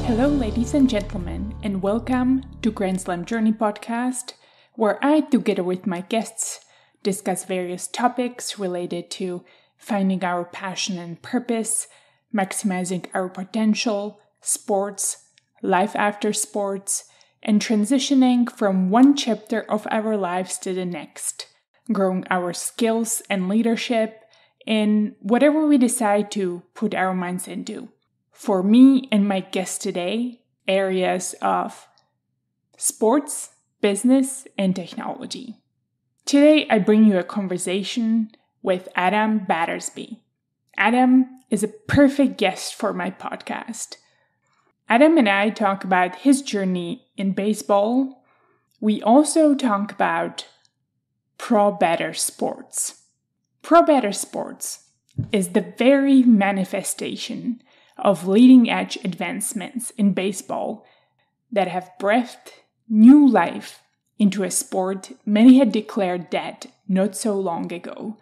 Hello, ladies and gentlemen, and welcome to Grand Slam Journey podcast, where I, together with my guests, discuss various topics related to finding our passion and purpose, maximizing our potential, sports, life after sports, and transitioning from one chapter of our lives to the next, growing our skills and leadership in whatever we decide to put our minds into. For me and my guest today, areas of sports, business, and technology. Today, I bring you a conversation with Adam Battersby. Adam is a perfect guest for my podcast. Adam and I talk about his journey in baseball. We also talk about Pro Better Sports. Pro Better Sports is the very manifestation of leading-edge advancements in baseball that have breathed new life into a sport many had declared dead not so long ago.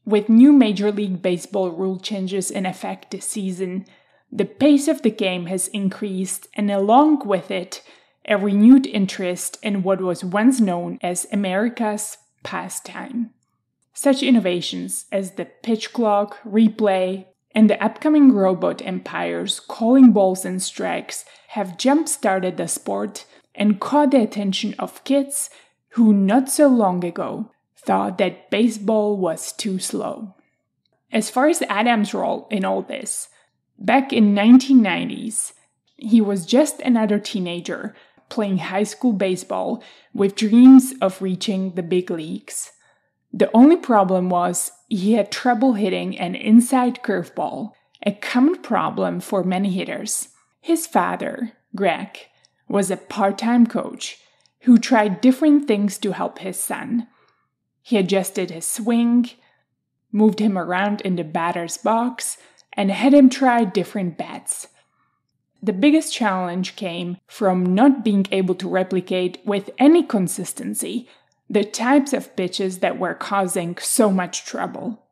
With new Major League Baseball rule changes in effect this season, the pace of the game has increased, and along with it, a renewed interest in what was once known as America's pastime. Such innovations as the pitch clock, replay, and the upcoming robot empires calling balls and strikes have jump-started the sport and caught the attention of kids who not so long ago thought that baseball was too slow. As far as Adam's role in all this, back in 1990s, he was just another teenager playing high school baseball with dreams of reaching the big leagues. The only problem was he had trouble hitting an inside curveball, a common problem for many hitters. His father, Greg, was a part-time coach who tried different things to help his son. He adjusted his swing, moved him around in the batter's box, and had him try different bats. The biggest challenge came from not being able to replicate with any consistency the types of pitches that were causing so much trouble.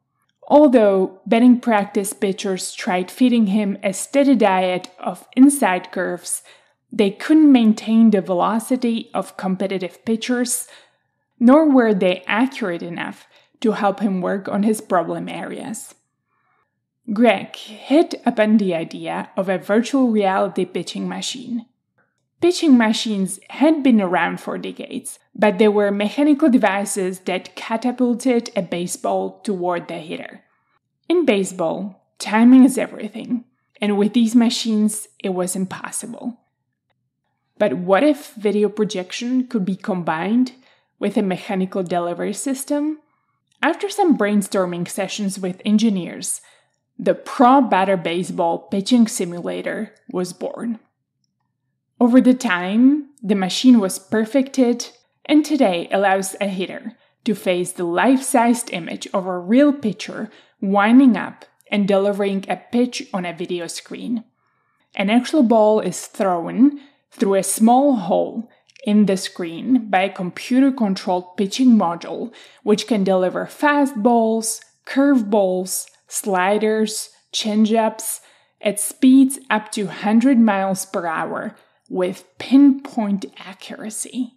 Although batting practice pitchers tried feeding him a steady diet of inside curves, they couldn't maintain the velocity of competitive pitchers, nor were they accurate enough to help him work on his problem areas. Greg hit upon the idea of a virtual reality pitching machine. Pitching machines had been around for decades, but they were mechanical devices that catapulted a baseball toward the hitter. In baseball, timing is everything, and with these machines, it was impossible. But what if video projection could be combined with a mechanical delivery system? After some brainstorming sessions with engineers, the Pro Better Baseball pitching simulator was born. Over the time, the machine was perfected and today allows a hitter to face the life-sized image of a real pitcher winding up and delivering a pitch on a video screen. An actual ball is thrown through a small hole in the screen by a computer-controlled pitching module, which can deliver fastballs, curveballs, sliders, changeups at speeds up to 100 miles per hour with pinpoint accuracy.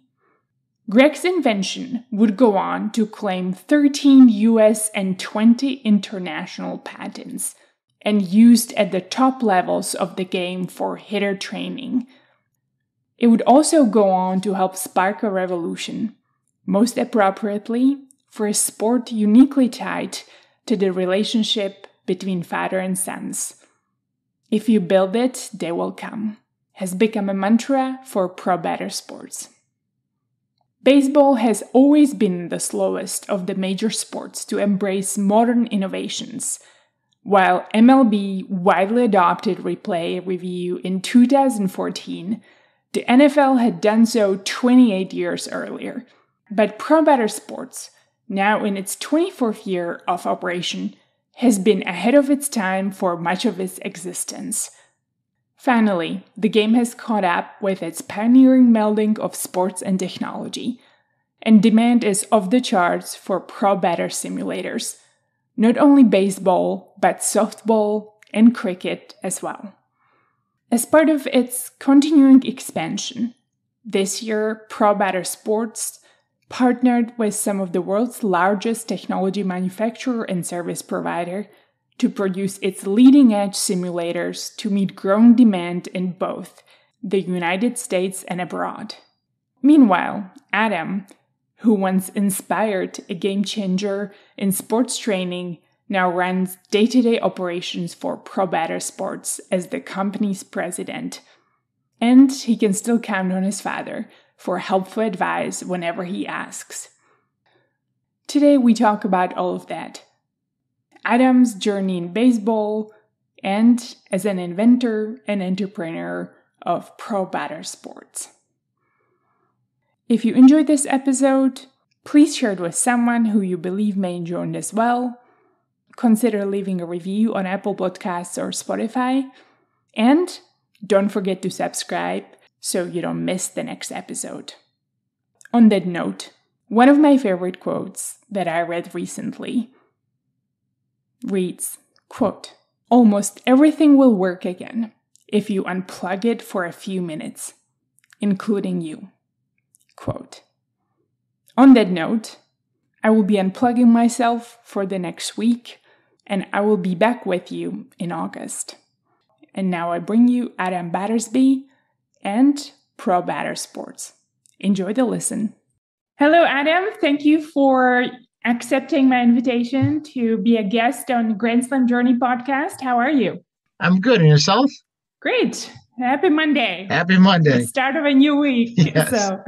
Greg's invention would go on to claim 13 US and 20 international patents, and used at the top levels of the game for hitter training. It would also go on to help spark a revolution, most appropriately for a sport uniquely tied to the relationship between father and sons. If you build it, they will come, has become a mantra for Pro Better Sports. Baseball has always been the slowest of the major sports to embrace modern innovations. While MLB widely adopted replay review in 2014, the NFL had done so 28 years earlier. But Pro Better Sports, now in its 24th year of operation, has been ahead of its time for much of its existence. Finally, the game has caught up with its pioneering melding of sports and technology, and demand is off the charts for Pro Better simulators, not only baseball, but softball and cricket as well. As part of its continuing expansion, this year Battersby partnered with some of the world's largest technology manufacturer and service provider to produce its leading-edge simulators to meet growing demand in both the United States and abroad. Meanwhile, Adam, who once inspired a game-changer in sports training, now runs day-to-day operations for Battersby as the company's president. And he can still count on his father for helpful advice whenever he asks. Today we talk about all of that. Adam's journey in baseball and as an inventor and entrepreneur of Battersby. If you enjoyed this episode, please share it with someone who you believe may enjoy it as well. Consider leaving a review on Apple Podcasts or Spotify. And don't forget to subscribe so you don't miss the next episode. On that note, one of my favorite quotes that I read recently reads, quote, "Almost everything will work again if you unplug it for a few minutes, including you." Quote. On that note, I will be unplugging myself for the next week, and I will be back with you in August. And now I bring you Adam Battersby and Battersby. Enjoy the listen. Hello, Adam. Thank you for accepting my invitation to be a guest on Grand Slam Journey podcast. How are you? I'm good. And yourself? Great. Happy Monday. Happy Monday. The start of a new week. Yes. So,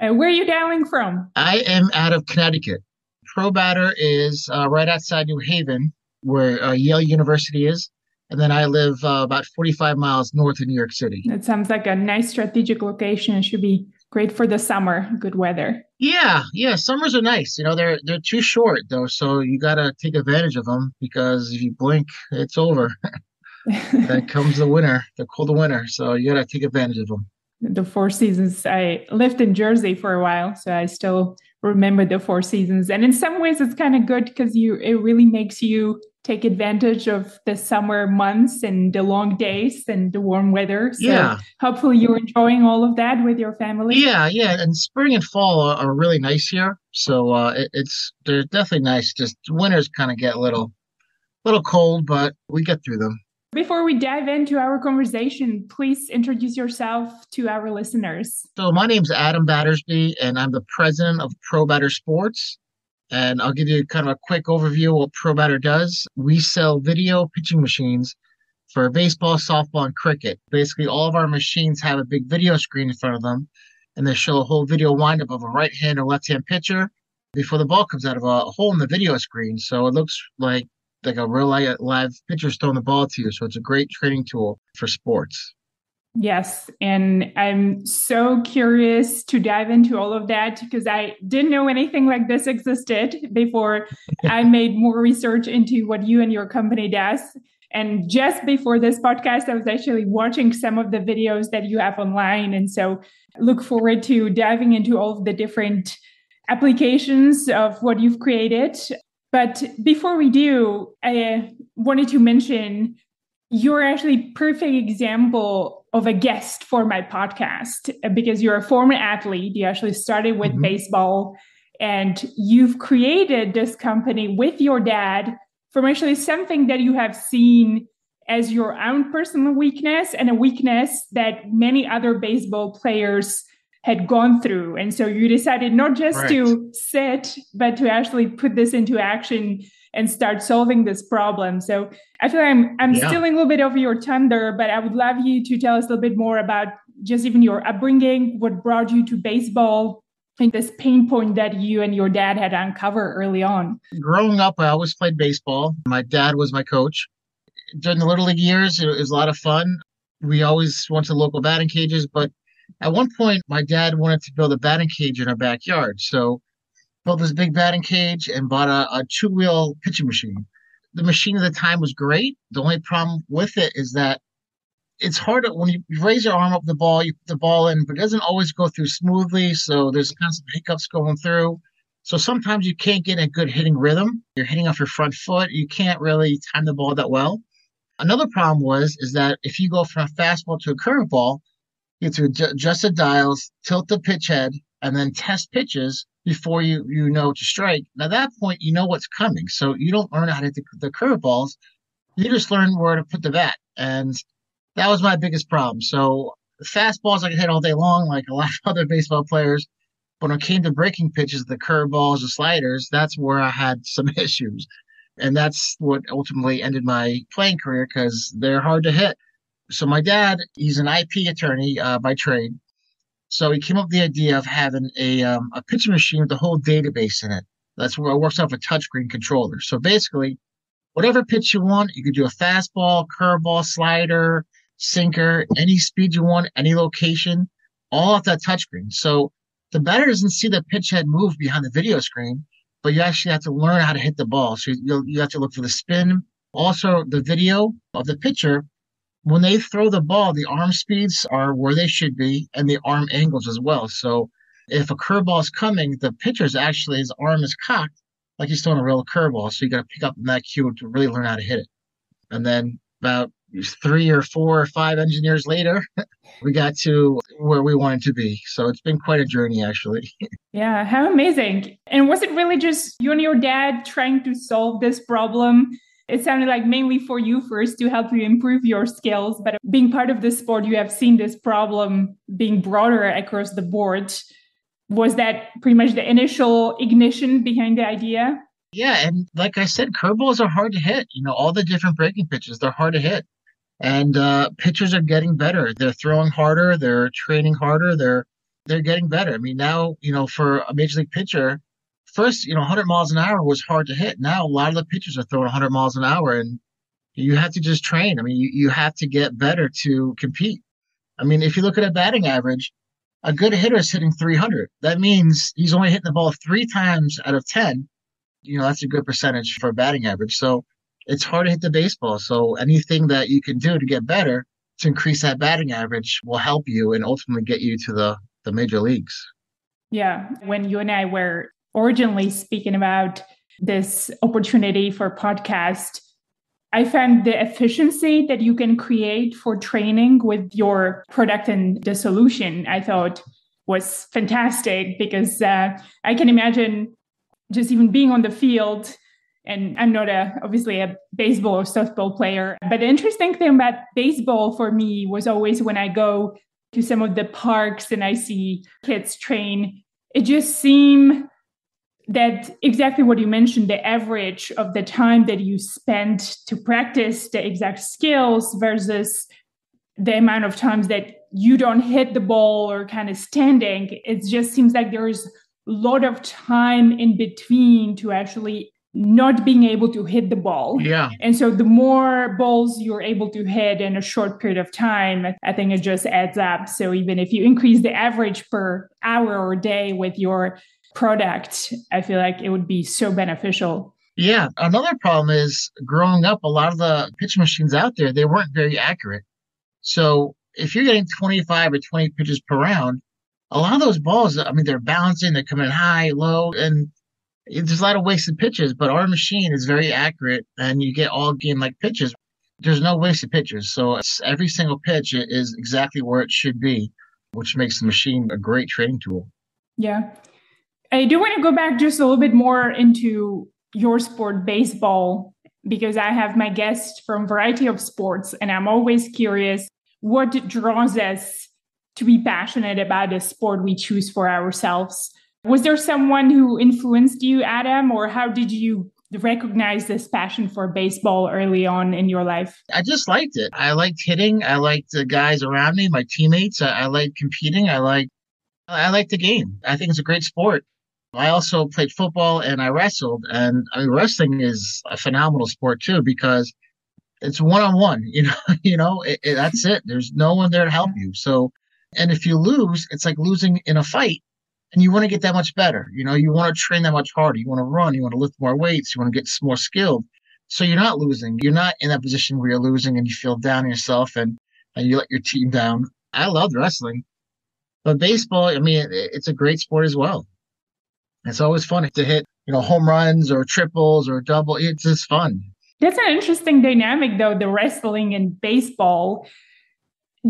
where are you dialing from? I am out of Connecticut. ProBatter is right outside New Haven, where Yale University is. And then I live about 45 miles north of New York City. That sounds like a nice strategic location. It should be great for the summer. Good weather. Yeah. Summers are nice. They're too short, though. So you got to take advantage of them because if you blink, it's over. Then comes the winter, the cold winter. So you got to take advantage of them. The Four Seasons. I lived in Jersey for a while, so I still remember the Four Seasons. And in some ways, it's kind of good because it really makes you take advantage of the summer months and the long days and the warm weather. So hopefully you're enjoying all of that with your family. Yeah. And spring and fall are really nice here. So they're definitely nice. Just winters kind of get a little cold, but we get through them. Before we dive into our conversation, please introduce yourself to our listeners. So my name's Adam Battersby, and I'm the president of Battersby. And I'll give you kind of a quick overview of what ProBatter does. We sell video pitching machines for baseball, softball, and cricket. Basically, all of our machines have a big video screen in front of them, and they show a whole video windup of a right-hand or left-hand pitcher before the ball comes out of a hole in the video screen. So it looks like a real live pitcher throwing the ball to you. So it's a great training tool for sports. Yes. And I'm so curious to dive into all of that because I didn't know anything like this existed before I made more research into what you and your company does. And just before this podcast, I was actually watching some of the videos that you have online. And so look forward to diving into all of the different applications of what you've created. But before we do, I wanted to mention you're actually perfect example of a guest for my podcast because you're a former athlete. You actually started with baseball and you've created this company with your dad from actually something that you have seen as your own personal weakness and a weakness that many other baseball players had gone through. And so you decided not just to sit, but to actually put this into action and start solving this problem. So I feel like I'm stealing a little bit of your thunder, but I would love you to tell us a little bit more about just even your upbringing, what brought you to baseball, and this pain point that you and your dad had uncovered early on. Growing up, I always played baseball. My dad was my coach. During the Little League years, it was a lot of fun. We always went to local batting cages, but at one point, my dad wanted to build a batting cage in our backyard. So built this big batting cage and bought a two-wheel pitching machine. The machine at the time was great. The only problem with it is that it's hard when you raise your arm up the ball, you put the ball in, but it doesn't always go through smoothly. So there's constant hiccups going through. So sometimes you can't get a good hitting rhythm. You're hitting off your front foot. You can't really time the ball that well. Another problem is that if you go from a fastball to a curveball, you have to adjust the dials, tilt the pitch head, and then test pitches before you know to strike. Now, at that point, you know what's coming. So you don't learn how to hit the curveballs. You just learn where to put the bat. And that was my biggest problem. So fastballs I could hit all day long, like a lot of other baseball players. But when it came to breaking pitches, the curveballs, the sliders, that's where I had some issues. And that's what ultimately ended my playing career because they're hard to hit. So my dad, he's an IP attorney by trade. So he came up with the idea of having a pitching machine with the whole database in it. That's where it works off a touchscreen controller. So basically, whatever pitch you want, you could do a fastball, curveball, slider, sinker, any speed you want, any location, all off that touchscreen. So the batter doesn't see the pitch head move behind the video screen, but you actually have to learn how to hit the ball. So you have to look for the spin. Also, the video of the pitcher, when they throw the ball, the arm speeds are where they should be and the arm angles as well. So if a curveball is coming, the pitcher's actually, his arm is cocked like he's throwing a real curveball. So you got to pick up on that cue to really learn how to hit it. And then about 3 or 4 or 5 engineers later, we got to where we wanted to be. So it's been quite a journey, actually. Yeah, how amazing. And was it really just you and your dad trying to solve this problem? It sounded like mainly for you first to help you improve your skills, but being part of the sport, you have seen this problem being broader across the board. Was that pretty much the initial ignition behind the idea? Yeah, and like I said, curveballs are hard to hit. All the different breaking pitches, they're hard to hit. And pitchers are getting better. They're throwing harder, they're training harder, they're getting better. I mean, now, for a major league pitcher, first, 100 miles an hour was hard to hit. Now, a lot of the pitchers are throwing 100 miles an hour, and you have to just train. I mean, you have to get better to compete. I mean, if you look at a batting average, a good hitter is hitting 300. That means he's only hitting the ball 3 times out of 10. That's a good percentage for a batting average. So it's hard to hit the baseball. So anything that you can do to get better to increase that batting average will help you and ultimately get you to the major leagues. Yeah. When you and I were originally speaking about this opportunity for podcast, I found the efficiency that you can create for training with your product and the solution, I thought was fantastic because I can imagine just even being on the field. And I'm not obviously a baseball or softball player, but the interesting thing about baseball for me was always when I go to some of the parks and I see kids train, it just seemed that exactly what you mentioned, the average of the time that you spend to practice the exact skills versus the amount of times that you don't hit the ball or kind of standing, it just seems like there's a lot of time in between to actually not being able to hit the ball. Yeah. And so the more balls you're able to hit in a short period of time, I think it just adds up. So even if you increase the average per hour or day with your product, I feel like it would be so beneficial. Yeah. Another problem is growing up, a lot of the pitch machines out there, they weren't very accurate. So if you're getting 25 or 20 pitches per round, a lot of those balls, I mean, they're bouncing, they're coming high, low, and there's a lot of wasted pitches, but our machine is very accurate and you get all game like pitches. There's no wasted pitches. So every single pitch is exactly where it should be, which makes the machine a great training tool. Yeah. I do want to go back just a little bit more into your sport, baseball, because I have my guests from a variety of sports, and I'm always curious what draws us to be passionate about the sport we choose for ourselves. Was there someone who influenced you, Adam, or how did you recognize this passion for baseball early on in your life? I just liked it. I liked hitting. I liked the guys around me, my teammates. I liked competing. I liked the game. I think it's a great sport. I also played football and I wrestled. And I mean, wrestling is a phenomenal sport too because it's one-on-one. That's it. There's no one there to help you. So, and if you lose, it's like losing in a fight. And you want to get that much better. You want to train that much harder. You want to run. You want to lift more weights. You want to get more skilled. So you're not losing. You're not in that position where you're losing and you feel down on yourself and you let your team down. I loved wrestling. But baseball, I mean, it's a great sport as well. It's always fun to hit, home runs or triples or double. It's just fun. That's an interesting dynamic, though, the wrestling and baseball.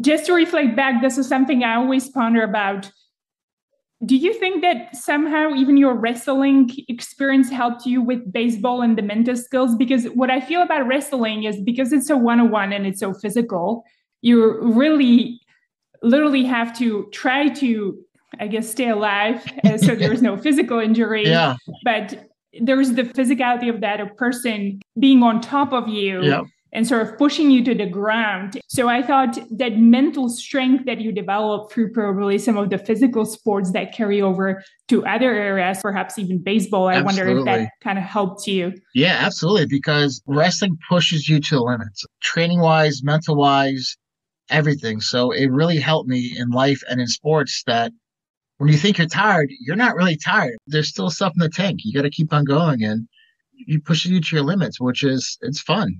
Just to reflect back, this is something I always ponder about. Do you think that somehow even your wrestling experience helped you with baseball and the mental skills? Because what I feel about wrestling is because it's so one-on-one and it's so physical, you really literally have to try to, I guess, stay alive so there's no physical injury. Yeah. But there's the physicality of that, a person being on top of you. Yeah. And sort of pushing you to the ground. So I thought that mental strength that you develop through probably some of the physical sports that carry over to other areas, perhaps even baseball, I wonder if that kind of helped you. Yeah, absolutely. Because wrestling pushes you to the limits, training wise, mental wise, everything. So it really helped me in life and in sports that when you think you're tired, you're not really tired. There's still stuff in the tank. You got to keep on going and you push you to your limits, which is, it's fun.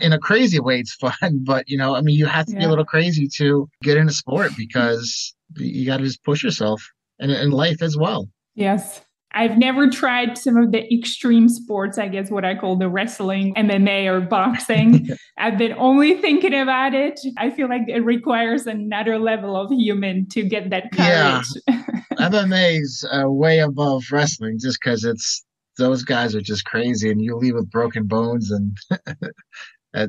In a crazy way, it's fun, but you have to be a little crazy to get into sport because you got to just push yourself and in life as well. Yes. I've never tried some of the extreme sports, I guess what I call the wrestling, MMA or boxing. I've been only thinking about it. I feel like it requires another level of human to get that courage. Yeah. MMA is way above wrestling just because those guys are just crazy and you leave with broken bones and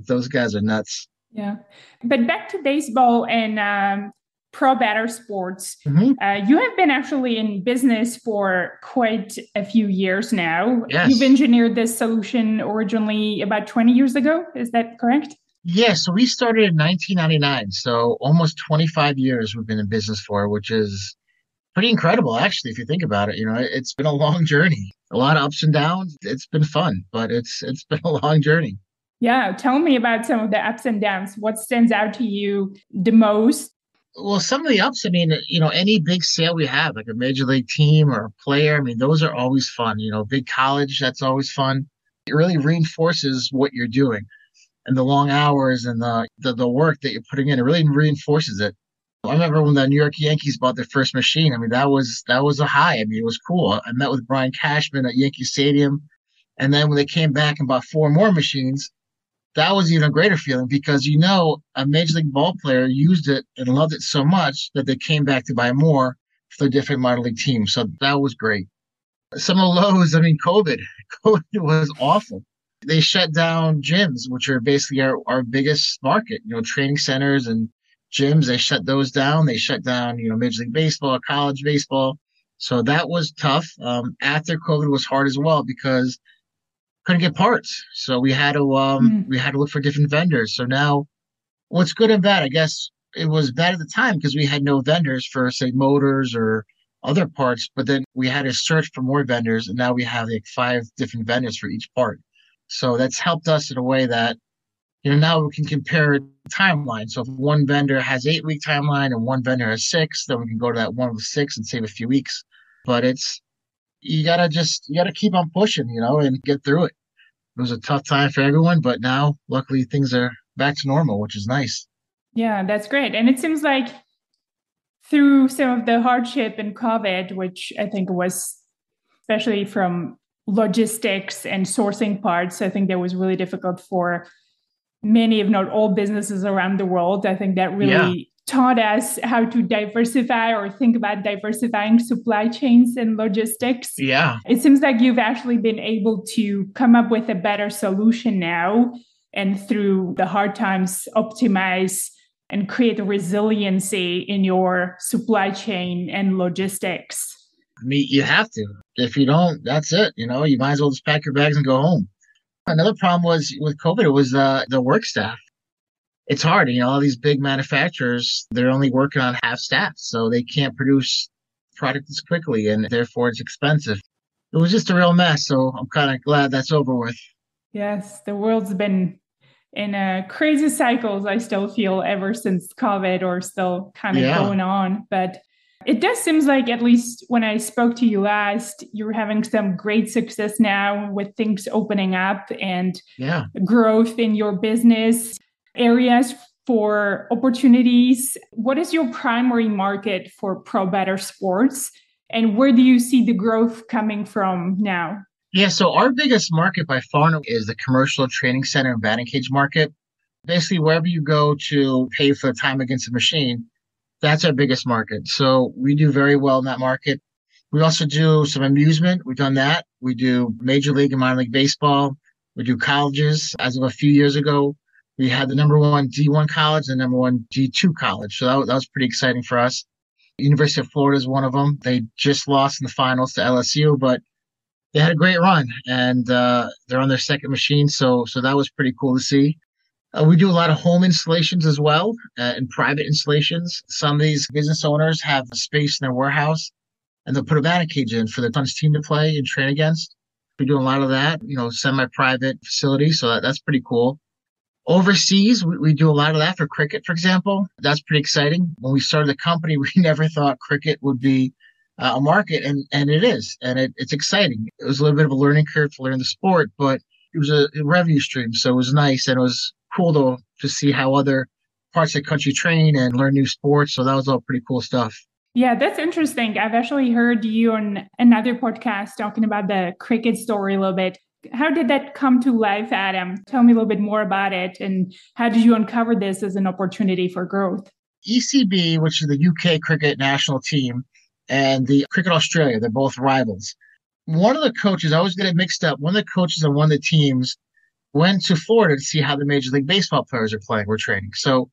those guys are nuts. Yeah. But back to baseball and pro batter sports. Mm-hmm. You have been actually in business for quite a few years now. Yes. You've engineered this solution originally about 20 years ago. Is that correct? Yeah. So we started in 1999. So almost 25 years we've been in business for, which is pretty incredible, actually, if you think about it. It's been a long journey, a lot of ups and downs. It's been fun, but it's been a long journey. Yeah. Tell me about some of the ups and downs. What stands out to you the most? Well, some of the ups, any big sale we have, like a major league team or a player, those are always fun. Big college, that's always fun. It really reinforces what you're doing and the long hours and the work that you're putting in. It really reinforces it. I remember when the New York Yankees bought their first machine. That was a high. It was cool. I met with Brian Cashman at Yankee Stadium. And then when they came back and bought 4 more machines, that was even a greater feeling because, a major league ball player used it and loved it so much that they came back to buy more for the different minor league teams. So that was great. Some of the lows, COVID. COVID was awful. They shut down gyms, which are basically our biggest market, training centers and gyms. They shut those down. They shut down, Major League Baseball, college baseball. So that was tough. After COVID was hard as well because couldn't get parts. So we had to look for different vendors. So now what's good and bad, I guess it was bad at the time because we had no vendors for, say, motors or other parts, but then we had to search for more vendors and now we have like 5 different vendors for each part. So that's helped us in a way that, now we can compare timeline. So if one vendor has 8-week timeline and one vendor has 6, then we can go to that one with 6 and save a few weeks. But you gotta keep on pushing, and get through it. It was a tough time for everyone, but now luckily things are back to normal, which is nice. Yeah, that's great. And it seems like through some of the hardship in COVID, which I think was especially from logistics and sourcing parts, I think that was really difficult for many, if not all, businesses around the world. I think that really taught us how to diversify or think about diversifying supply chains and logistics. Yeah. It seems like you've actually been able to come up with a better solution now and through the hard times optimize and create resiliency in your supply chain and logistics. You have to. If you don't, that's it. You might as well just pack your bags and go home. Another problem was with COVID, it was the work staff. It's hard. All these big manufacturers, they're only working on half staff, so they can't produce product as quickly, and therefore it's expensive. It was just a real mess, so I'm kind of glad that's over with. Yes, the world's been in a crazy cycles, I still feel, ever since COVID, or still kind of going on. But it does seem like, at least when I spoke to you last, you're having some great success now with things opening up and growth in your business. Areas for opportunities. What is your primary market for pro batter sports? And where do you see the growth coming from now? Yeah, so our biggest market by far is the commercial training center and batting cage market. Basically, wherever you go to pay for the time against a machine, that's our biggest market. So we do very well in that market. We also do some amusement. We've done that. We do Major League and minor league baseball. We do colleges. As of a few years ago, we had the number one D1 college and number one D2 college. So that was pretty exciting for us. University of Florida is one of them. They just lost in the finals to LSU, but they had a great run, and they're on their second machine. So that was pretty cool to see. We do a lot of home installations as well, and private installations. Some of these business owners have a space in their warehouse and they'll put a batting cage in for the son's team to play and train against. We do a lot of that, semi-private facilities. So that's pretty cool. Overseas, we do a lot of that for cricket, for example. That's pretty exciting. When we started the company, we never thought cricket would be a market, and it is. And it's exciting. It was a little bit of a learning curve to learn the sport, but it was a revenue stream. So it was nice, and it was cool to see how other parts of the country train and learn new sports. So that was all pretty cool stuff. Yeah, that's interesting. I've actually heard you on another podcast talking about the cricket story a little bit. How did that come to life, Adam? Tell me a little bit more about it. And how did you uncover this as an opportunity for growth? ECB, which is the UK cricket national team, and the Cricket Australia, they're both rivals. One of the coaches, I always get it mixed up, one of the coaches on one of the teams went to Florida to see how the Major League Baseball players are playing or training. So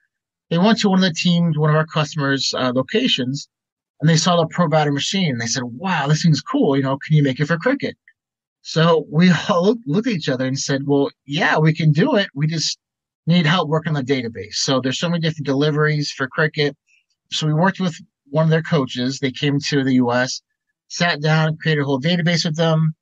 they went to one of the teams, one of our customers' locations, and they saw the pro batter machine. They said, wow, this thing's cool. Can you make it for cricket? So we all looked at each other and said, well, yeah, we can do it. We just need help working on the database. So there's so many different deliveries for cricket. So we worked with one of their coaches. They came to the US, sat down, created a whole database with them,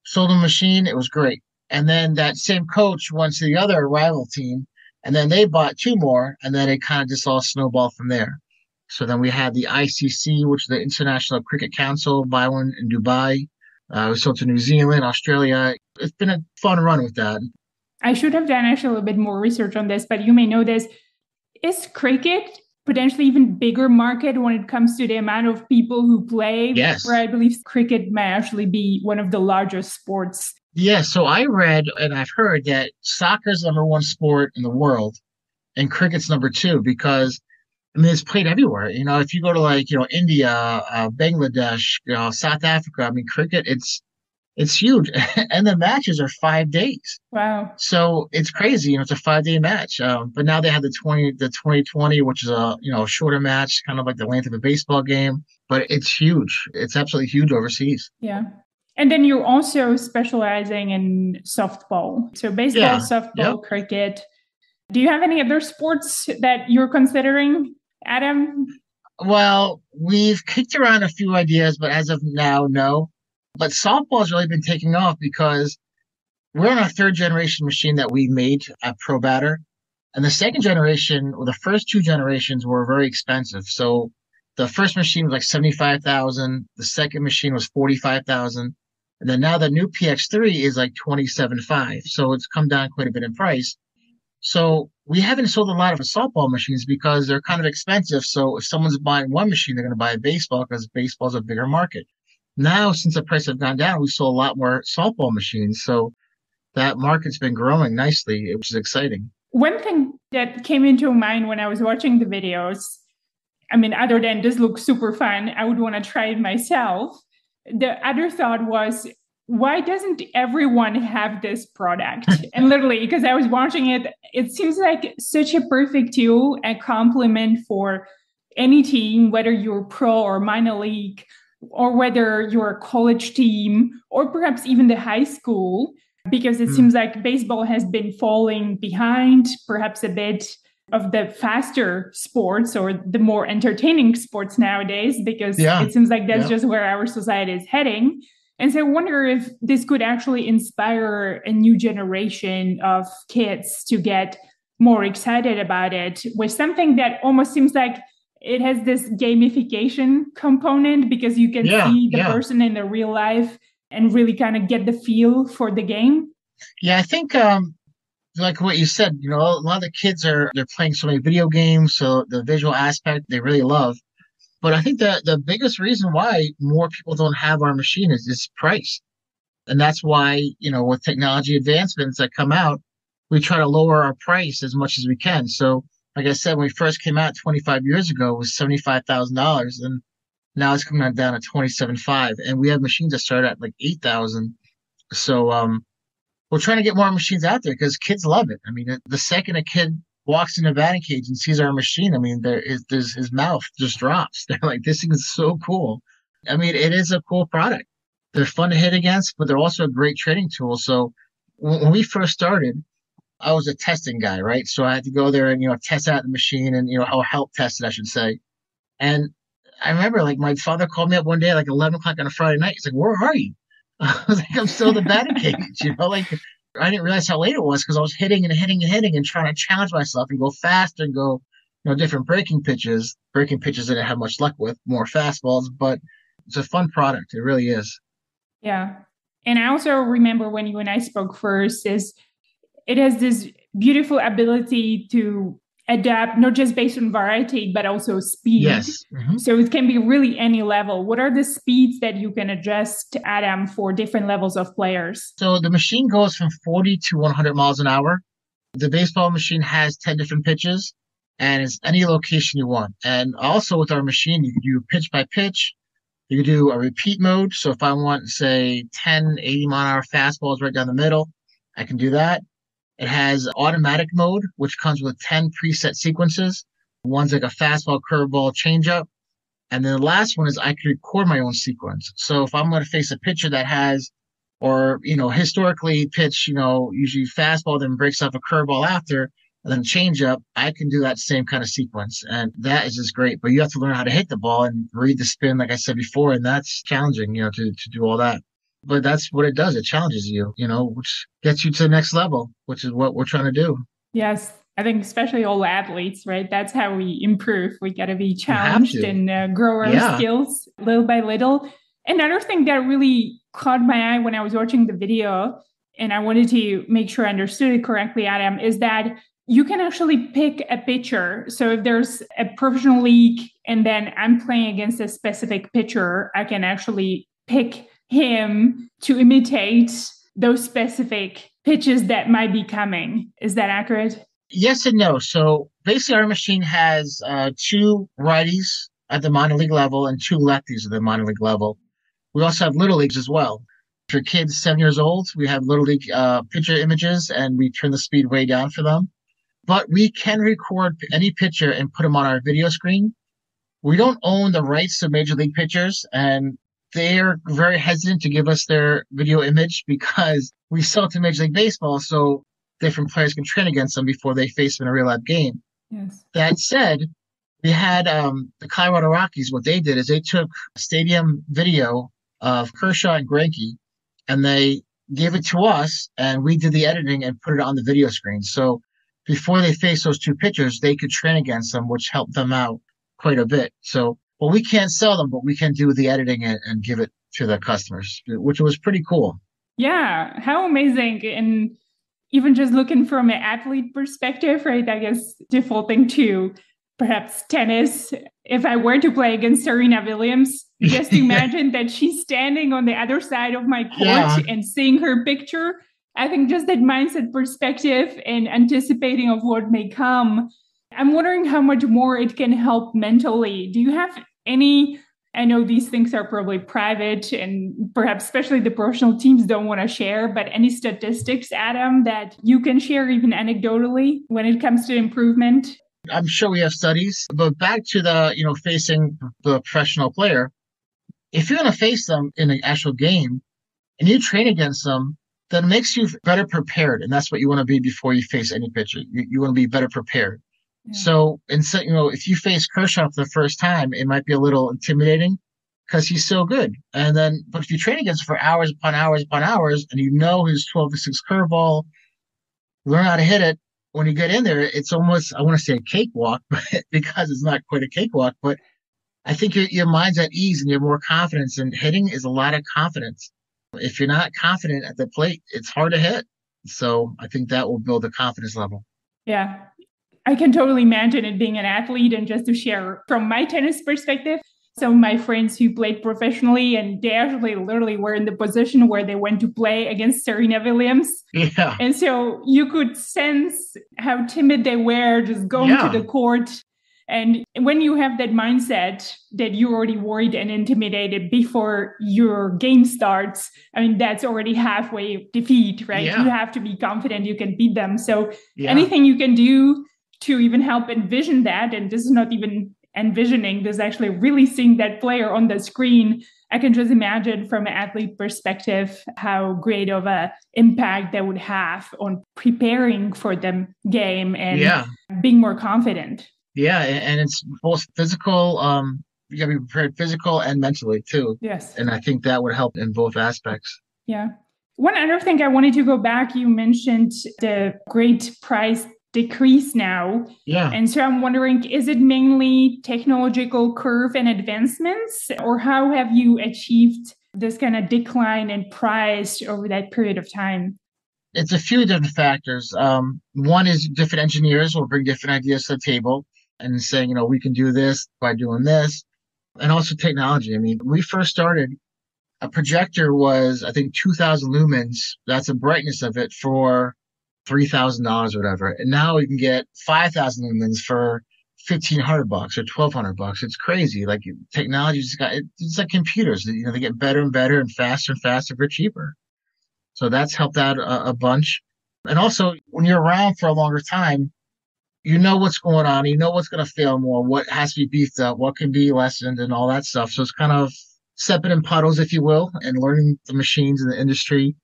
sold them a machine. It was great. And then that same coach went to the other rival team, and then they bought two more, and then it kind of just all snowballed from there. So then we had the ICC, which is the International Cricket Council, buy one in Dubai. We sold to New Zealand, Australia. It's been a fun run with that. I should have done actually a little bit more research on this, but you may know this. Is cricket potentially even bigger market when it comes to the amount of people who play? Yes. Where I believe cricket may actually be one of the largest sports. Yeah, so I read and I've heard that soccer's number one sport in the world and cricket's number two because it's played everywhere. If you go to India, Bangladesh, South Africa, cricket, it's huge. And the matches are 5 days. Wow. So it's crazy. It's a 5-day match. But now they have the 2020, which is a shorter match, kind of like the length of a baseball game. But it's huge. It's absolutely huge overseas. Yeah. And then you're also specializing in softball. So baseball, softball, cricket. Do you have any other sports that you're considering, Adam? Well, we've kicked around a few ideas, but as of now, no. But softball has really been taking off because we're on our third generation machine that we made at Pro Batter. And the second generation, or the first two generations, were very expensive. So the first machine was like $75,000. The second machine was $45,000. And then now the new PX3 is like $27,500. So it's come down quite a bit in price. So we haven't sold a lot of softball machines because they're kind of expensive. So if someone's buying one machine, they're going to buy a baseball because baseball's a bigger market. Now, since the price has gone down, we sold a lot more softball machines. So that market's been growing nicely, which is exciting. One thing that came into mind when I was watching the videos, other than this looks super fun, I would want to try it myself. The other thought was, why doesn't everyone have this product? And literally, because I was watching it, it seems like such a perfect tool and complement for any team, whether you're pro or minor league, or whether you're a college team, or perhaps even the high school, because it seems like baseball has been falling behind perhaps a bit of the faster sports or the more entertaining sports nowadays, because it seems like that's just where our society is heading. And so I wonder if this could actually inspire a new generation of kids to get more excited about it with something that almost seems like it has this gamification component because you can see the person in their real life and really kind of get the feel for the game. Yeah, I think like what you said, a lot of the kids they're playing so many video games, so the visual aspect they really love. But I think that the biggest reason why more people don't have our machine is price. And that's why, with technology advancements that come out, we try to lower our price as much as we can. So, like I said, when we first came out 25 years ago, it was $75,000. And now it's coming down to 27.5. And we have machines that start at like 8,000. So, we're trying to get more machines out there because kids love it. I mean, the second a kid walks in a batting cage and sees our machine, I mean, there's his mouth just drops. They're like, this thing is so cool. I mean, it is a cool product. They're fun to hit against, but they're also a great training tool. So when we first started, I was a testing guy, right? So I had to go there and, test out the machine and, or help test it, I should say. And I remember like my father called me up one day, like 11 o'clock on a Friday night. He's like, where are you? I was like, I'm still in the batting cage, like I didn't realize how late it was because I was hitting and hitting and hitting and trying to challenge myself and go faster and go, different breaking pitches I didn't have much luck with, more fastballs, but it's a fun product. It really is. Yeah. And I also remember when you and I spoke first, is it has this beautiful ability to adapt, not just based on variety, but also speed. Yes. Mm-hmm. So it can be really any level. What are the speeds that you can adjust, Adam, for different levels of players? So the machine goes from 40 to 100 miles an hour. The baseball machine has 10 different pitches, and it's any location you want. And also with our machine, you can do pitch by pitch. You can do a repeat mode. So if I want, say, 10, 80-mile-an-hour fastballs right down the middle, I can do that. It has automatic mode, which comes with 10 preset sequences. One's like a fastball, curveball, changeup. And then the last one is I can record my own sequence. So if I'm going to face a pitcher that has, or, historically pitch, usually fastball, then breaks off a curveball after, and then changeup, I can do that same kind of sequence. And that is just great. But you have to learn how to hit the ball and read the spin, like I said before. And that's challenging, to do all that. But that's what it does. It challenges you, which gets you to the next level, which is what we're trying to do. Yes. I think especially all athletes, right? That's how we improve. We got to be challenged and grow our skills little by little. Another thing that really caught my eye when I was watching the video, and I wanted to make sure I understood it correctly, Adam, is that you can actually pick a pitcher. So if there's a professional league and then I'm playing against a specific pitcher, I can actually pick him to imitate those specific pitches that might be coming. Is that accurate? Yes and no. So basically our machine has 2 righties at the minor league level and 2 lefties at the minor league level. We also have little leagues as well. For kids 7 years old, we have little league pitcher images and we turn the speed way down for them. But we can record any pitcher and put them on our video screen. We don't own the rights to major league pitchers, and they're very hesitant to give us their video image because we sell to Major League Baseball, so different players can train against them before they face them in a real life game. Yes. That said, we had the Colorado Rockies. What they did is they took stadium video of Kershaw and Greinke, and they gave it to us, and we did the editing and put it on the video screen. So before they faced those 2 pitchers, they could train against them, which helped them out quite a bit. So, well, we can't sell them, but we can do the editing and give it to the customers, which was pretty cool. Yeah, how amazing. And even just looking from an athlete perspective, right? I guess defaulting to perhaps tennis. If I were to play against Serena Williams, just imagine that she's standing on the other side of my court and seeing her picture. I think just that mindset perspective and anticipating of what may come. I'm wondering how much more it can help mentally. Do you have any, I know these things are probably private and perhaps especially the professional teams don't want to share, but any statistics, Adam, that you can share even anecdotally when it comes to improvement? I'm sure we have studies, but back to the, facing the professional player, if you're going to face them in an actual game and you train against them, then it makes you better prepared. And that's what you want to be before you face any pitcher. You want to be better prepared. Yeah. So, if you face Kershaw for the first time, it might be a little intimidating because he's so good. But if you train against him for hours upon hours upon hours, and his 12-6 curveball, learn how to hit it, when you get in there, it's almost, I want to say a cakewalk, but because it's not quite a cakewalk, but I think your mind's at ease and you have more confidence, and hitting is a lot of confidence. If you're not confident at the plate, it's hard to hit. So I think that will build a confidence level. Yeah, I can totally imagine it being an athlete. And just to share from my tennis perspective, some of my friends who played professionally, and they actually literally were in the position where they went to play against Serena Williams. Yeah. And so you could sense how timid they were just going to the court. And when you have that mindset that you're already worried and intimidated before your game starts, I mean, that's already halfway defeat, right? Yeah. You have to be confident you can beat them. So anything you can do to even help envision that, and this is not even envisioning, this is actually really seeing that player on the screen. I can just imagine from an athlete perspective how great of an impact that would have on preparing for the game and being more confident. Yeah, and it's both physical, you gotta be prepared physical and mentally too. Yes. And I think that would help in both aspects. Yeah. One other thing I wanted to go back, you mentioned the great price decrease now. Yeah. And so I'm wondering, is it mainly technological curve and advancements, or how have you achieved this kind of decline in price over that period of time? It's a few different factors. One is different engineers will bring different ideas to the table and saying, we can do this by doing this. And also technology. I mean, we first started, a projector was, I think, 2,000 lumens. That's the brightness of it for $3,000 or whatever. And now you can get 5,000 lumens for $1,500 or $1,200. It's crazy. Like technology it's like computers. They get better and better and faster for cheaper. So that's helped out a bunch. And also, when you're around for a longer time, you know what's going on. You know what's going to fail more, what has to be beefed up, what can be lessened, and all that stuff. So it's kind of stepping in puddles, if you will, and learning the machines in the industry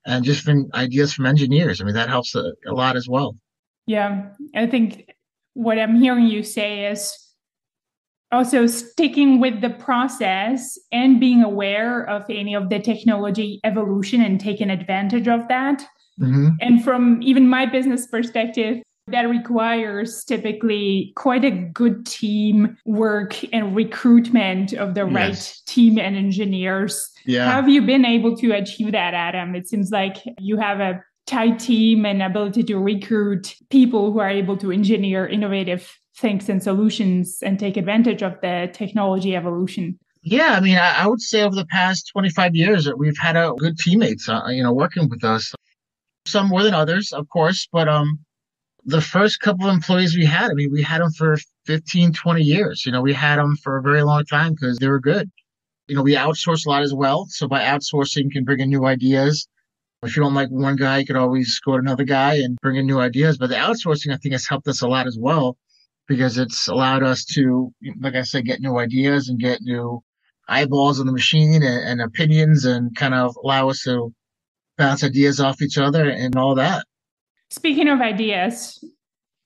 and just ideas from engineers. I mean, that helps a lot as well. Yeah, I think what I'm hearing you say is also sticking with the process and being aware of any of the technology evolution and taking advantage of that. Mm-hmm. And from even my business perspective, that requires typically quite a good team work and recruitment of the right team and engineers. Yeah. How have you been able to achieve that, Adam? It seems like you have a tight team and ability to recruit people who are able to engineer innovative things and solutions and take advantage of the technology evolution. Yeah, I mean, I would say over the past 25 years that we've had a good teammates, working with us. Some more than others, of course, but the first couple of employees we had, I mean, we had them for 15, 20 years. We had them for a very long time because they were good. We outsource a lot as well. So by outsourcing, you can bring in new ideas. If you don't like one guy, you could always go to another guy and bring in new ideas. But the outsourcing, I think, has helped us a lot as well because it's allowed us to, like I said, get new ideas and get new eyeballs on the machine and opinions and kind of allow us to bounce ideas off each other and all that. Speaking of ideas,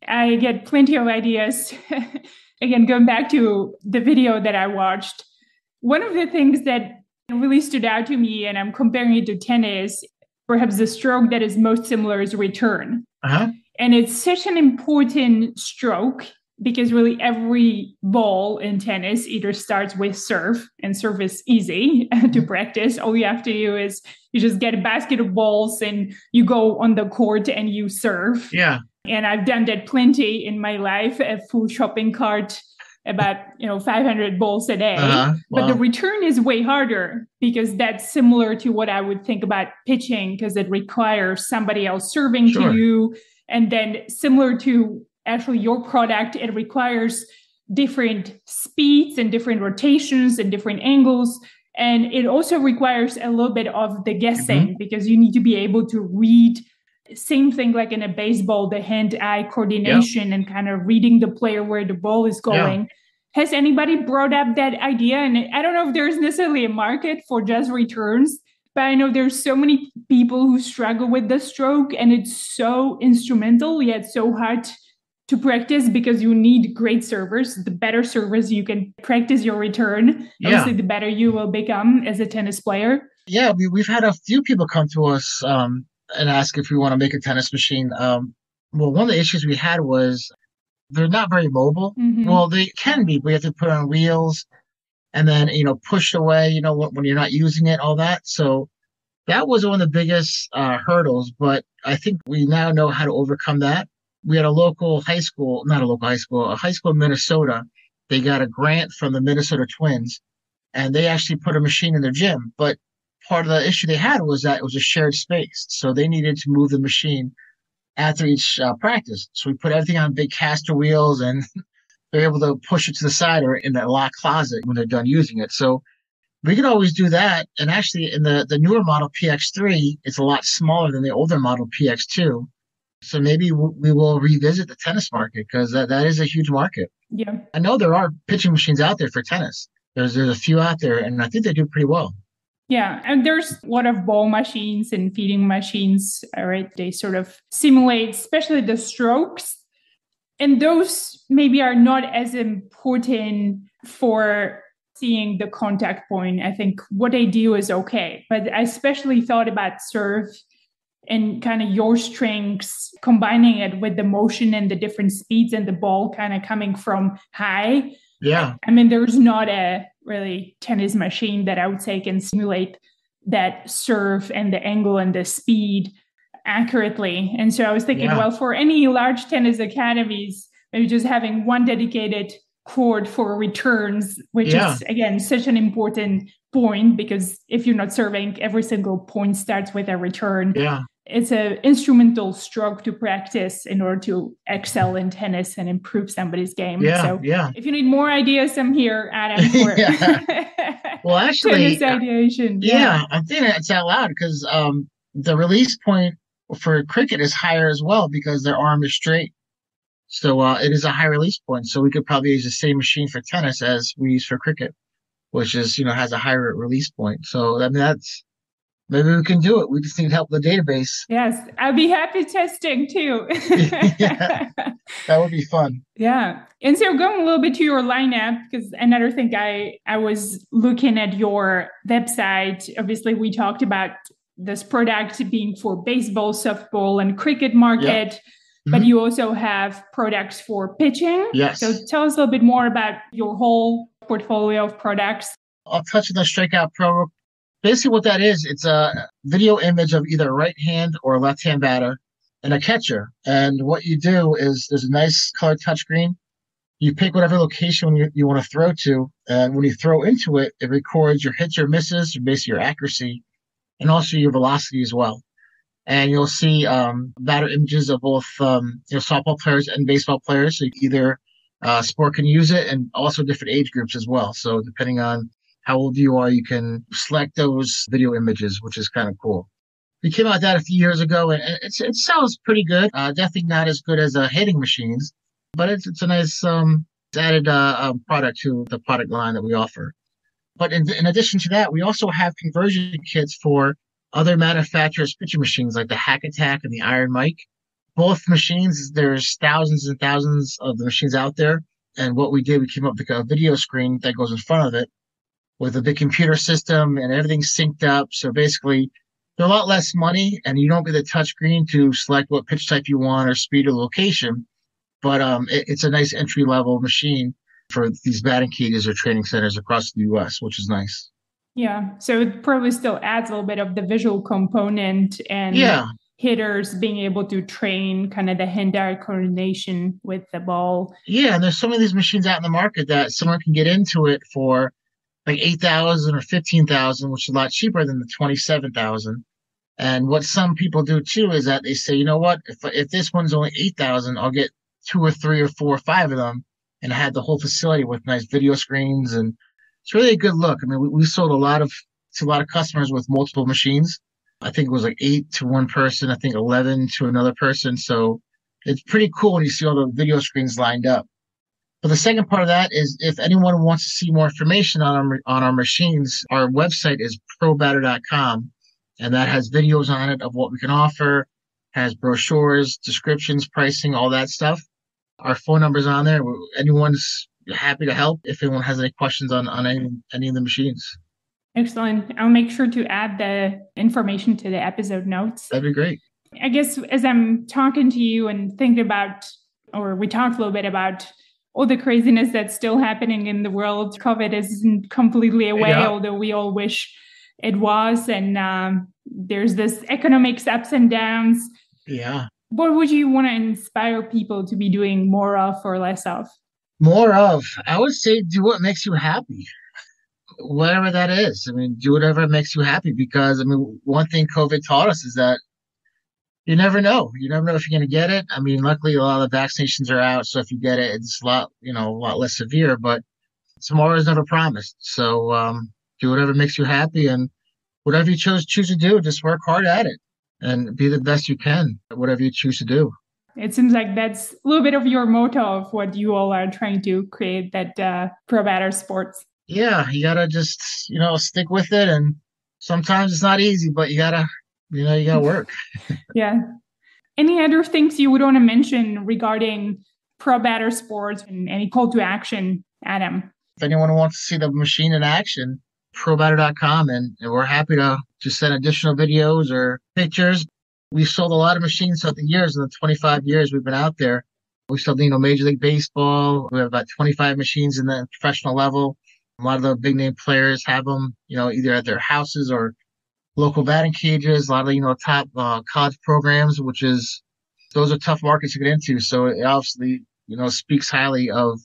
I get plenty of ideas. Again, going back to the video that I watched, one of the things that really stood out to me, and I'm comparing it to tennis, perhaps the stroke that is most similar is return. Uh-huh. And it's such an important stroke because really every ball in tennis either starts with serve, and serve is easy to practice. All you have to do is you just get a basket of balls and you go on the court and you serve. Yeah. And I've done that plenty in my life, a full shopping cart, about 500 balls a day. Wow. But the return is way harder because that's similar to what I would think about pitching because it requires somebody else serving to you. And then similar to actually your product, it requires different speeds and different rotations and different angles. And it also requires a little bit of the guessing because you need to be able to read. Same thing like in a baseball, the hand-eye coordination and kind of reading the player where the ball is going. Yeah. Has anybody brought up that idea? And I don't know if there's necessarily a market for just returns, but I know there's so many people who struggle with the stroke and it's so instrumental, yet so hard to practice because you need great servers. The better servers you can practice your return, obviously the better you will become as a tennis player. Yeah, we've had a few people come to us and ask if we want to make a tennis machine. Well, one of the issues we had was they're not very mobile. Mm-hmm. Well, they can be, but you have to put on wheels and then, push away, when you're not using it, all that. So that was one of the biggest hurdles, but I think we now know how to overcome that. We had a high school in Minnesota they got a grant from the Minnesota Twins, and they actually put a machine in their gym. But part of the issue they had was that it was a shared space, so they needed to move the machine after each practice. So we put everything on big caster wheels, and they're able to push it to the side or in that locked closet when they're done using it. So we could always do that. And actually, in the newer model PX3, it's a lot smaller than the older model PX2. So maybe we will revisit the tennis market because that is a huge market. Yeah. I know there are pitching machines out there for tennis. There's a few out there, and I think they do pretty well. Yeah. And there's a lot of ball machines and feeding machines, right? They sort of simulate, especially the strokes. And those maybe are not as important for seeing the contact point. I think what they do is okay. But I especially thought about serve and kind of your strengths, combining it with the motion and the different speeds and the ball kind of coming from high. Yeah. I mean, there's not a really tennis machine that I would say can simulate that serve and the angle and the speed accurately. And so I was thinking, well, for any large tennis academies, maybe just having one dedicated court for returns, which is, again, such an important point, because if you're not serving, every single point starts with a return. It's an instrumental stroke to practice in order to excel in tennis and improve somebody's game. So if you need more ideas, I'm here, Adam, for well, actually, tennis ideation. I'm thinking it's out loud because the release point for cricket is higher as well because their arm is straight. So it is a high release point. So we could probably use the same machine for tennis as we use for cricket, which is, has a higher release point. So I mean, maybe we can do it. We just need help with the database. Yes, I'd be happy testing too. That would be fun. Yeah. And so going a little bit to your lineup, because another thing I was looking at your website, obviously we talked about this product being for baseball, softball, and cricket market. But you also have products for pitching. Yes. So tell us a little bit more about your whole portfolio of products. I'll touch on the Strikeout Pro. Basically what that is, it's a video image of either a right hand or a left hand batter and a catcher. And what you do is there's a nice colored touchscreen. You pick whatever location you want to throw to. And when you throw into it, it records your hits or misses, basically your accuracy, and also your velocity as well. And you'll see batter images of both softball players and baseball players. So either sport can use it, and also different age groups as well. So depending on how old you are, you can select those video images, which is kind of cool. We came out with that a few years ago, and it sounds pretty good. Definitely not as good as hitting machines, but it's a nice added product to the product line that we offer. But in addition to that, we also have conversion kits for other manufacturers' pitching machines like the Hack Attack and the Iron Mike. Both machines, there's thousands and thousands of the machines out there. And what we did, we came up with a video screen that goes in front of it with a big computer system and everything's synced up. So basically, they're a lot less money, and you don't get the touch screen to select what pitch type you want or speed or location. But it's a nice entry-level machine for these batting cages or training centers across the U.S., which is nice. Yeah. So it probably still adds a little bit of the visual component and hitters being able to train kind of the hand-eye coordination with the ball. Yeah. And there's some of these machines out in the market that someone can get into it for like $8,000 or $15,000, which is a lot cheaper than the $27,000. And what some people do too is that they say, you know what, if this one's only $8,000, I'll get 2 or 3 or 4 or 5 of them and have the whole facility with nice video screens. And it's really a good look. I mean, we sold to a lot of customers with multiple machines. I think it was like 8 to one person. I think 11 to another person. So it's pretty cool when you see all the video screens lined up. But the second part of that is if anyone wants to see more information on our machines, our website is probatter.com, and that has videos on it of what we can offer, has brochures, descriptions, pricing, all that stuff. Our phone number's on there. Anyone's happy to help if anyone has any questions on any of the machines. Excellent. I'll make sure to add the information to the episode notes. That'd be great. I guess as I'm talking to you and thinking about, or we talked a little bit about all the craziness that's still happening in the world. COVID isn't completely away, although we all wish it was. And there's this economic ups and downs. Yeah. What would you want to inspire people to be doing more of or less of? I would say do what makes you happy, whatever that is. I mean, do whatever makes you happy because, I mean, one thing COVID taught us is that you never know. You never know if you're going to get it. I mean, luckily, a lot of the vaccinations are out. So if you get it, it's a lot less severe, but tomorrow is never promised. So do whatever makes you happy and whatever you choose to do, just work hard at it and be the best you can at whatever you choose to do. It seems like that's a little bit of your motto of what you all are trying to create, that pro batter sports. Yeah, you gotta just, stick with it. And sometimes it's not easy, but you gotta work. Yeah. Any other things you would want to mention regarding pro batter sports and any call to action, Adam? If anyone wants to see the machine in action, probatter.com, and we're happy to just send additional videos or pictures. We've sold a lot of machines throughout the years. In the 25 years we've been out there, we sold, Major League Baseball. We have about 25 machines in the professional level. A lot of the big name players have them, either at their houses or local batting cages. A lot of, top college programs, those are tough markets to get into. So it obviously, speaks highly of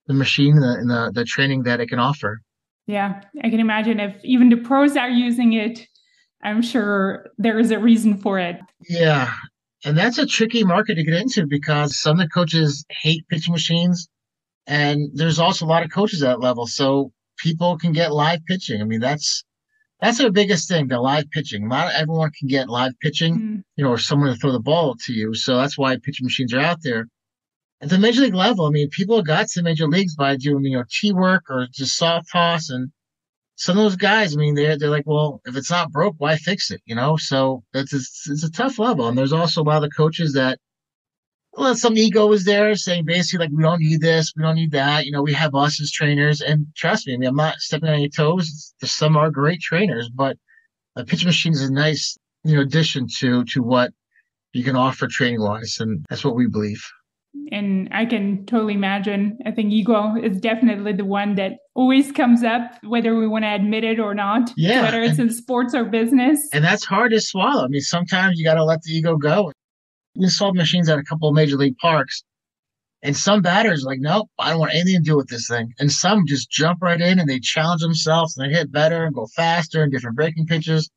the machine and the training that it can offer. Yeah, I can imagine if even the pros are using it, I'm sure there is a reason for it. Yeah, and that's a tricky market to get into because some of the coaches hate pitching machines, and there's also a lot of coaches at that level. So people can get live pitching. I mean, that's their biggest thing, the live pitching. Not everyone can get live pitching, or someone to throw the ball to you. So that's why pitching machines are out there. At the major league level, I mean, people got to major leagues by doing, tee work or just soft toss. And some of those guys, I mean, they're like, well, if it's not broke, why fix it? So it's a tough level. And there's also a lot of the coaches that, well, some ego is there saying basically like, we don't need this, we don't need that. We have us as trainers. And trust me, I mean, I'm not stepping on your toes. Some are great trainers, but a pitching machine is a nice, addition to what you can offer training wise. And that's what we believe. And I can totally imagine. I think ego is definitely the one that always comes up, whether we want to admit it or not, whether it's in sports or business. And that's hard to swallow. I mean, sometimes you got to let the ego go. We installed machines at a couple of major league parks, and some batters are like, nope, I don't want anything to do with this thing. And some just jump right in and they challenge themselves and they hit better and go faster and different breaking pitches.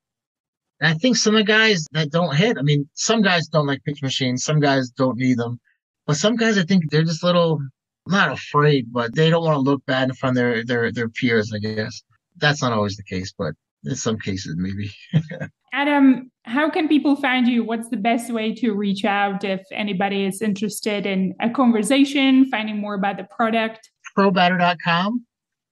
And I think some of the guys that don't hit, I mean, some guys don't like pitch machines. Some guys don't need them. But some guys, I think they're just not afraid, but they don't want to look bad in front of their peers, I guess. That's not always the case, but in some cases, maybe. Adam, how can people find you? What's the best way to reach out if anybody is interested in a conversation, finding more about the product? Probatter.com.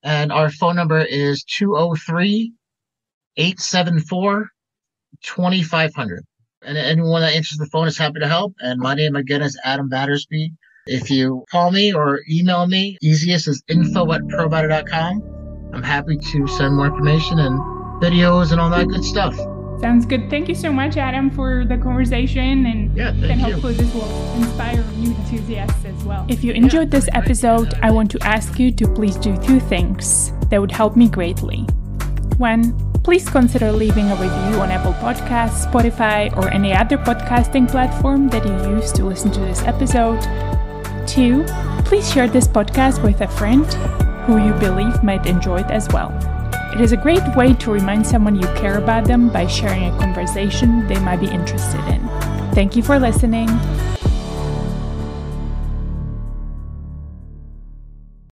And our phone number is 203-874-2500. And anyone that answers the phone is happy to help. And my name, again, is Adam Battersby. If you call me or email me, easiest is info@probatter.com. I'm happy to send more information and videos and all that good stuff. Sounds good. Thank you so much, Adam, for the conversation. And hopefully this will inspire new enthusiasts as well. If you enjoyed this episode, I want to ask you to please do 2 things that would help me greatly. 1, please consider leaving a review on Apple Podcasts, Spotify, or any other podcasting platform that you use to listen to this episode. 2, please share this podcast with a friend who you believe might enjoy it as well. It is a great way to remind someone you care about them by sharing a conversation they might be interested in. Thank you for listening.